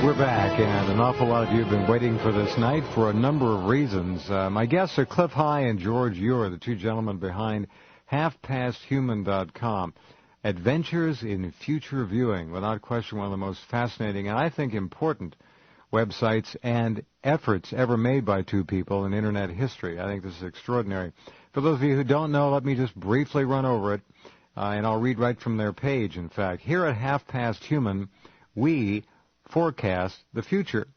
We're back, and an awful lot of you have been waiting for this night for a number of reasons. My guests are Clif and George Ure, the two gentlemen behind HalfPastHuman.com. Adventures in Future Viewing, without question one of the most fascinating and I think important websites and efforts ever made by two people in Internet history. I think this is extraordinary. For those of you who don't know, let me just briefly run over it, and I'll read right from their page, in fact. Here at Half Past Human, we forecast the future.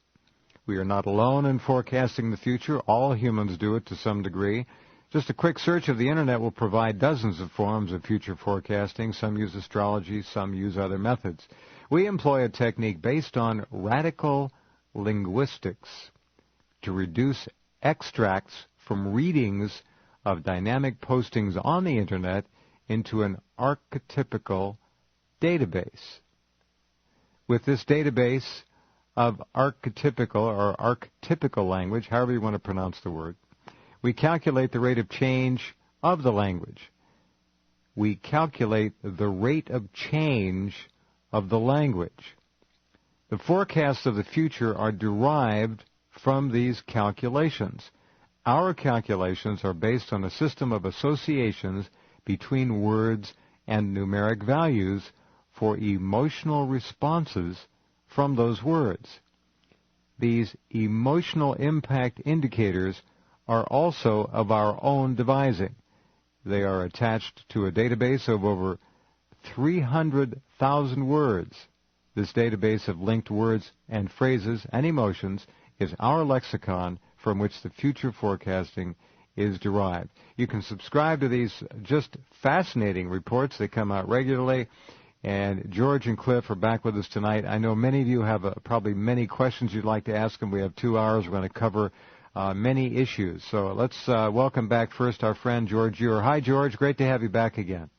We are not alone in forecasting the future. All humans do it to some degree. Just a quick search of the Internet will provide dozens of forms of future forecasting. Some use astrology, some use other methods. We employ a technique based on radical linguistics to reduce extracts from readings of dynamic postings on the Internet into an archetypical database. With this database of archetypical language, however you want to pronounce the word, we calculate the rate of change of the language. We calculate the rate of change of the language. The forecasts of the future are derived from these calculations. Our calculations are based on a system of associations between words and numeric values for emotional responses from those words. These emotional impact indicators are also of our own devising. They are attached to a database of over 300,000 words. This database of linked words and phrases and emotions is our lexicon from which the future forecasting is derived. You can subscribe to these just fascinating reports. They come out regularly. And George and Clif are back with us tonight. I know many of you have probably many questions you'd like to ask them. We have 2 hours. We're going to cover many issues. So let's welcome back first our friend George Ure. Hi, George. Great to have you back again.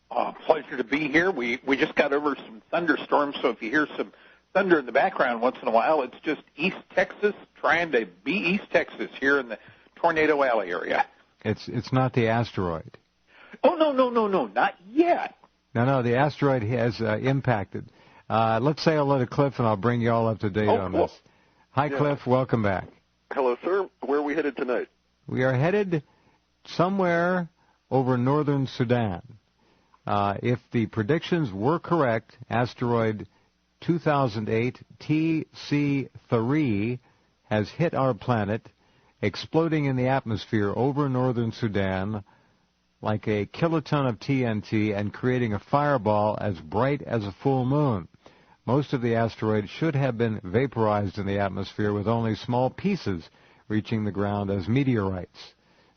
Pleasure to be here. We just got over some thunderstorms, so if you hear some thunder in the background once in a while, it's just East Texas trying to be East Texas here in the Tornado Alley area. It's not the asteroid. Oh, no, not yet. No, the asteroid has impacted. Let's say hello to Clif, and I'll bring you all up to date on this. Hi, yeah. Clif. Welcome back. Hello, sir. Where are we headed tonight? We are headed somewhere over northern Sudan. If the predictions were correct, asteroid 2008 TC3 has hit our planet, exploding in the atmosphere over northern Sudan like a kiloton of TNT and creating a fireball as bright as a full moon. Most of the asteroid should have been vaporized in the atmosphere with only small pieces reaching the ground as meteorites.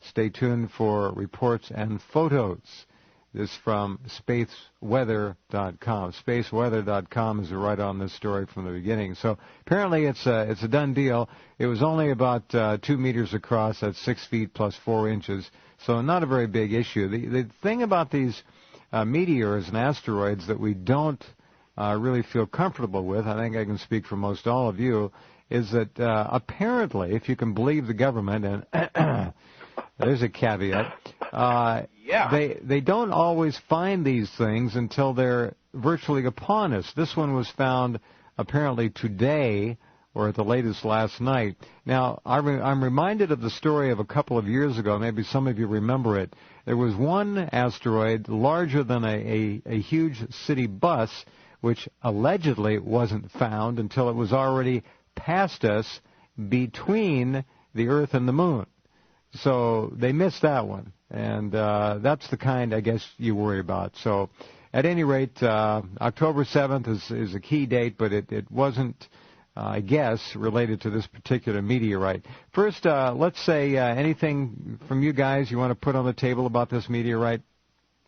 Stay tuned for reports and photos. This from spaceweather.com. Spaceweather.com is right on this story from the beginning. So apparently it's a done deal. It was only about 2 meters across. That's 6 feet plus 4 inches. So not a very big issue. The thing about these meteors and asteroids that we don't really feel comfortable with, I think I can speak for most all of you, is that apparently, if you can believe the government, and there's a caveat, they don't always find these things until they're virtually upon us. This one was found apparently today, or at the latest last night. Now, I'm reminded of the story of a couple of years ago. Maybe some of you remember it. There was one asteroid larger than a huge city bus, which allegedly wasn't found until it was already past us between the Earth and the Moon. So they missed that one. And that's the kind, I guess, you worry about. So at any rate, October 7th is a key date, but it wasn't, I guess, related to this particular meteorite. First, let's say anything from you guys you want to put on the table about this meteorite?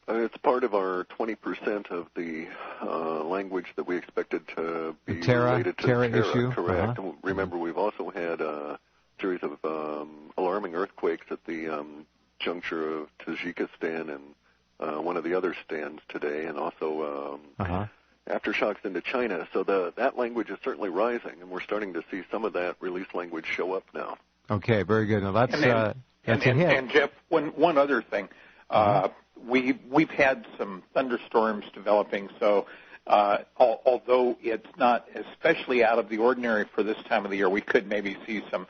It's part of our 20% of the language that we expected to be related to Terra Terra issue. Correct. And remember, we've also had a series of alarming earthquakes at the juncture of Tajikistan and one of the other stands today, and also aftershocks into China. So that language is certainly rising, and we're starting to see some of that released language show up now. Okay, very good. Now that's a hit. And Jeff, one other thing. We've had some thunderstorms developing, so Although it's not especially out of the ordinary for this time of the year, we could maybe see some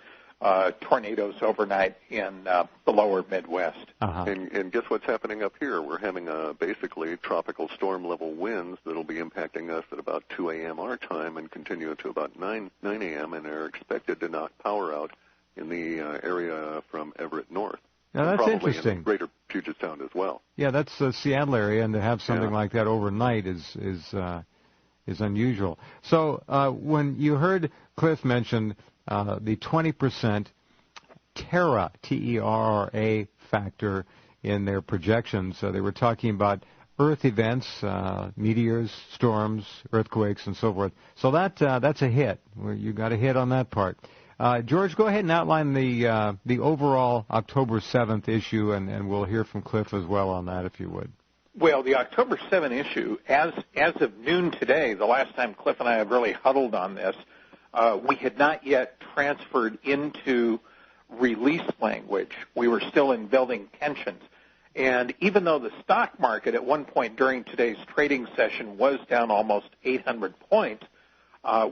tornadoes overnight in the lower Midwest. Uh-huh. And guess what's happening up here? We're having basically tropical storm level winds that'll be impacting us at about 2 a.m. our time and continue to about 9 a.m. and are expected to knock power out in the area from Everett north. Now that's probably interesting. In greater Puget Sound as well. Yeah, that's the Seattle area, and to have something like that overnight is unusual. So when you heard Clif mention the 20% Terra, T-E-R-R-A factor in their projections, they were talking about Earth events, meteors, storms, earthquakes, and so forth. So that's a hit. You got a hit on that part. George, go ahead and outline the overall October 7th issue, and we'll hear from Clif as well on that, if you would. Well, the October 7 issue, as of noon today, the last time Clif and I have really huddled on this, we had not yet transferred into release language. We were still in building tensions. And even though the stock market at one point during today's trading session was down almost 800 points,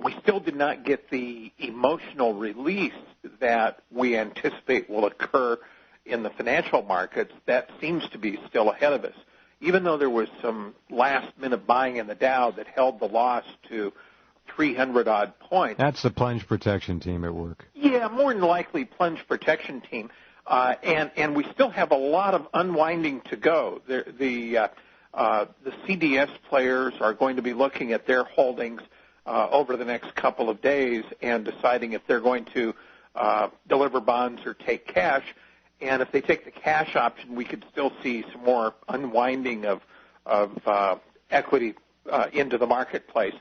we still did not get the emotional release that we anticipate will occur in the financial markets. That seems to be still ahead of us. Even though there was some last-minute buying in the Dow that held the loss to 300-odd points. That's the plunge protection team at work. Yeah, more than likely plunge protection team. And we still have a lot of unwinding to go. The CDS players are going to be looking at their holdings over the next couple of days and deciding if they're going to deliver bonds or take cash. And if they take the cash option, we could still see some more unwinding of equity into the marketplace.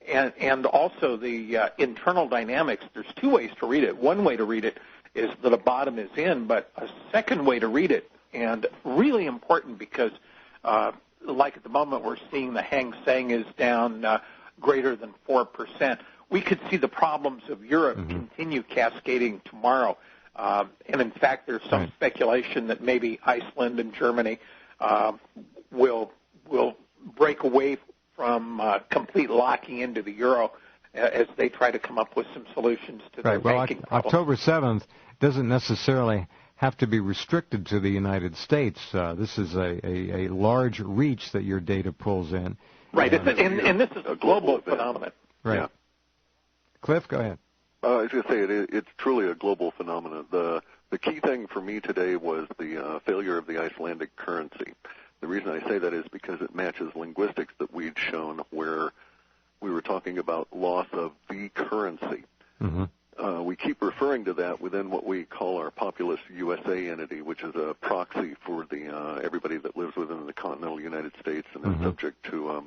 And also the internal dynamics, there's two ways to read it. One way to read it is that a bottom is in, but a second way to read it, and really important because like at the moment we're seeing the Hang Seng is down greater than 4%. We could see the problems of Europe continue cascading tomorrow. And in fact, there's some speculation that maybe Iceland and Germany will break away from complete locking into the euro as they try to come up with some solutions to their banking problem. October 7th doesn't necessarily have to be restricted to the United States. This is a large reach that your data pulls in. Right, and this is a global phenomenon. Right. Yeah. Clif, go ahead. I was going to say it's truly a global phenomenon. The key thing for me today was the failure of the Icelandic currency. The reason I say that is because it matches linguistics that we'd shown where we were talking about loss of the currency. Mm-hmm. We keep referring to that within what we call our Populous USA entity, which is a proxy for the everybody that lives within the continental United States and is subject to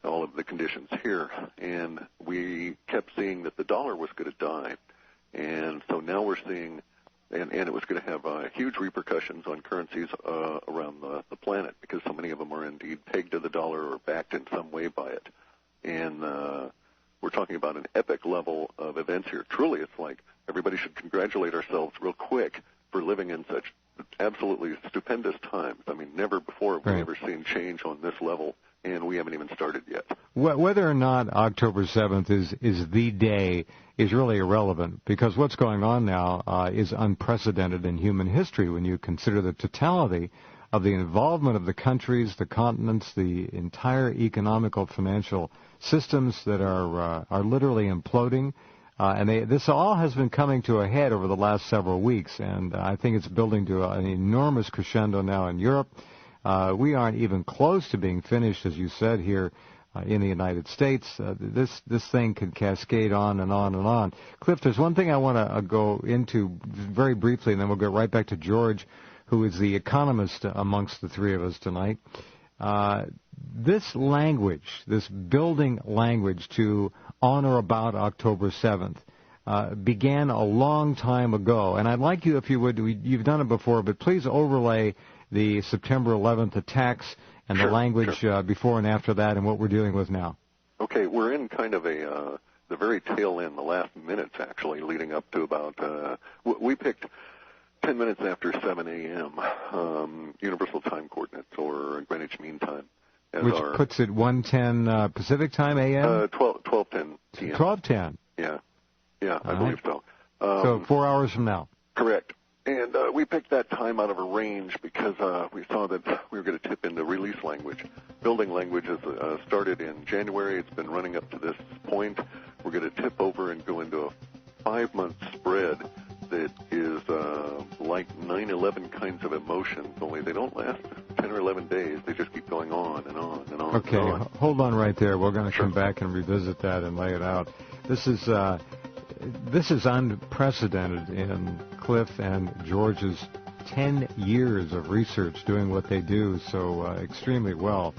all of the conditions here. And we kept seeing that the dollar was going to die. And so now we're seeing, and it was going to have huge repercussions on currencies around the planet because so many of them are indeed pegged to the dollar or backed in some way by it. And we're talking about an epic level of events here. Truly, it's like everybody should congratulate ourselves real quick for living in such absolutely stupendous times. I mean, never before have we ever seen change on this level, and we haven't even started yet. Whether or not October 7th is the day is really irrelevant because what's going on now is unprecedented in human history when you consider the totality of the involvement of the countries, the continents, the entire economical financial systems that are literally imploding. And this all has been coming to a head over the last several weeks, and I think it's building to an enormous crescendo now in Europe. We aren't even close to being finished, as you said, here in the United States. This thing could cascade on and on and on. Clif, there's one thing I want to go into very briefly, and then we'll get right back to George, who is the economist amongst the three of us tonight. This language, this building language to on or about October 7th, began a long time ago. And I'd like you, if you would, you've done it before, but please overlay the September 11th attacks and the language before and after that and what we're dealing with now. Okay, we're in kind of the very tail end, the last minutes actually, leading up to about, we picked 10 minutes after 7 a.m., Universal Time Coordinates, or Greenwich Mean Time. Which puts it 1:10 Pacific time, a.m.? 12:10 p.m. 12:10. Yeah, I believe so. So 4 hours from now. Correct. And we picked that time out of a range because we saw that we were going to tip into release language. Building language has started in January. It's been running up to this point. We're going to tip over and go into a 5-month spread that is like 9/11 kinds of emotions, only they don't last 10 or 11 days. They just keep going on and on and on. Okay, and on. Hold on right there. We're going to come back and revisit that and lay it out. This is unprecedented in Clif and George's 10 years of research doing what they do so extremely well.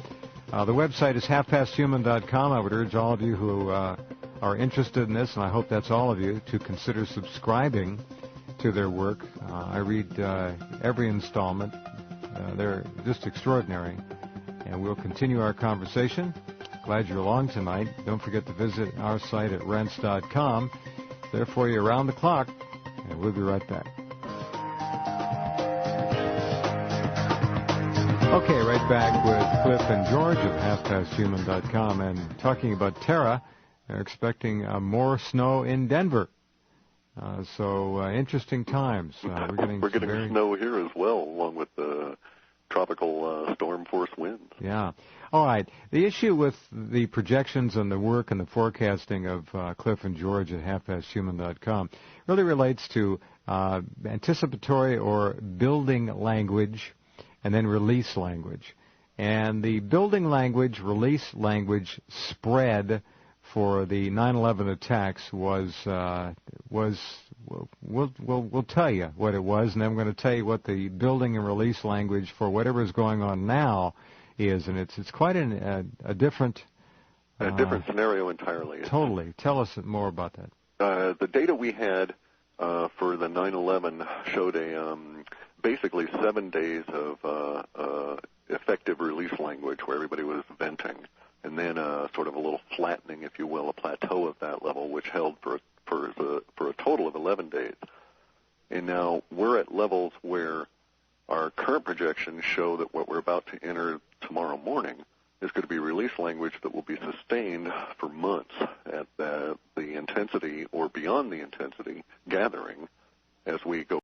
The website is halfpasthuman.com. I would urge all of you who are interested in this, and I hope that's all of you, to consider subscribing to their work. I read every installment. They're just extraordinary. And we'll continue our conversation. Glad you're along tonight. Don't forget to visit our site at rense.com. There for you around the clock, and we'll be right back. Okay, right back with Clif and George of halfpasthuman.com, and talking about Terra. They're expecting more snow in Denver. So interesting times. We're getting snow here as well, along with the tropical storm force winds. Yeah. All right. The issue with the projections and the work and the forecasting of Clif and George at halfpasthuman.com really relates to anticipatory or building language and then release language. And the building language, release language spread for the 9/11 attacks was we'll tell you what it was, and then we're going to tell you what the building and release language for whatever is going on now is, and it's quite a different scenario entirely. Totally. Tell us more about that. The data we had for the 9/11 showed basically 7 days of effective release language where everybody was venting, and then sort of a little flattening, if you will, a plateau of that level, which held for a total of 11 days. And now we're at levels where our current projections show that what we're about to enter tomorrow morning is going to be release language that will be sustained for months at the intensity or beyond the intensity gathering as we go